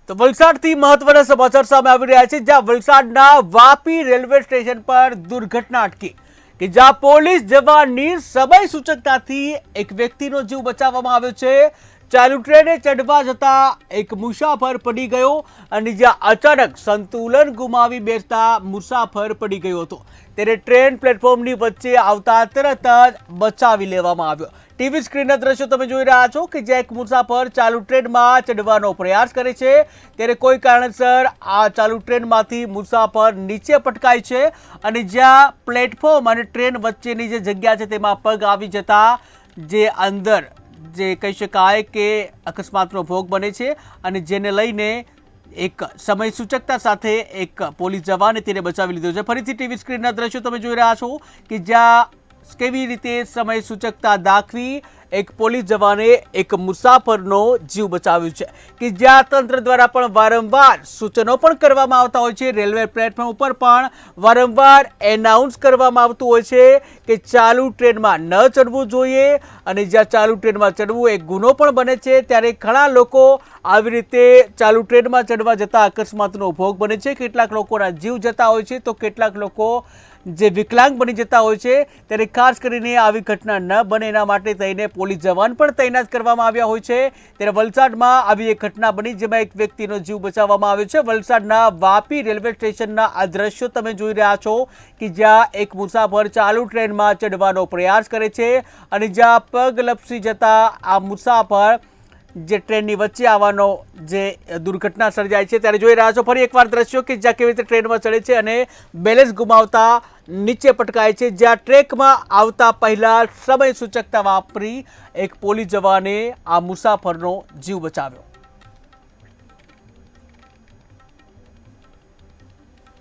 તો વલસાડથી મહત્વના સમાચાર સામે આવી રહ્યા છે, જ્યાં વલસાડના વાપી રેલવે સ્ટેશન પર દુર્ઘટના અટકી કે જ્યાં પોલીસ જવાનની સમય સૂચકતાથી એક વ્યક્તિનો જીવ બચાવવામાં આવ્યો છે। ચાલુ ટ્રેને ચડવા જતા એક મુસાફર પડી ગયો અને જ્યાં અચાનક સંતુલન ગુમાવી બેસતા મુસાફર પડી ગયો હતો, ત્યારે ટ્રેન પ્લેટફોર્મની વચ્ચે આવતા તરત જ બચાવી લેવામાં આવ્યો। ટીવી સ્ક્રીનના દ્રશ્યો તમે જોઈ રહ્યા છો કે જ્યાં એક મુસાફર ચાલુ ટ્રેનમાં ચડવાનો પ્રયાસ કરે છે, ત્યારે કોઈ કારણસર આ ચાલુ ટ્રેનમાંથી મુસાફર નીચે પટકાય છે અને જ્યાં પ્લેટફોર્મ અને ટ્રેન વચ્ચેની જે જગ્યા છે તેમાં પગ આવી જતા જે અંદર જે કહી શકાય કે અકસ્માતનો ભોગ બને છે અને જેને લઈને એક સમય સૂચકતા સાથે એક પોલીસ જવાને તેને બચાવી લીધો છે। ફરીથી ટીવી સ્ક્રીનના દ્રશ્યો તમે જોઈ રહ્યા છો કે જ્યાં કેવી રીતે સમય સૂચકતા દાખવી એક પોલીસ જવાને એક મુસાફરનો જીવ બચાવ્યો છે કે જ્યાં તંત્ર દ્વારા પણ વારંવાર સૂચનો પણ કરવામાં આવતા હોય છે। રેલવે પ્લેટફોર્મ ઉપર પણ વારંવાર એનાઉન્સ કરવામાં આવતું હોય છે કે ચાલુ ટ્રેનમાં ન ચડવું જોઈએ અને જ્યાં ચાલુ ટ્રેનમાં ચડવું એક ગુનો પણ બને છે, ત્યારે ઘણા લોકો આવી રીતે ચાલુ ટ્રેનમાં ચડવા જતા અકસ્માતનો ભોગ બને છે। કેટલાક લોકોના જીવ જતા હોય છે તો કેટલાક લોકો જે વિકલાંગ બની જતા હોય છે, ત્યારે ખાસ કરીને આવી ઘટના ન બને એના માટે થઈને પોલીસ જવાન પણ તૈનાત કરવામાં આવ્યા હોય છે। ત્યારે વલસાડમાં આવી એક ઘટના બની જેમાં એક વ્યક્તિનો જીવ બચાવવામાં આવ્યો છે। વલસાડના વાપી રેલવે સ્ટેશનના આ દ્રશ્યો તમે જોઈ રહ્યા છો કે જ્યાં એક મુસાફર ચાલુ ટ્રેનમાં ચડવાનો પ્રયાસ કરે છે અને જ્યાં પગ લપસી જતા આ મુસાફર જે ટ્રેનની વચ્ચે આવવાનો જે દુર્ઘટના સર્જાય છે, ત્યારે જોઈ રહ્યા છો ફરી એકવાર દ્રશ્યો કે જ્યાં કેવી રીતે ટ્રેનમાં ચડે છે અને બેલેન્સ ગુમાવતા નીચે પટકાય છે, જ્યાં ટ્રેકમાં આવતા પહેલા સમય સૂચકતા વાપરી એક પોલીસ જવાને આ મુસાફરનો જીવ બચાવ્યો।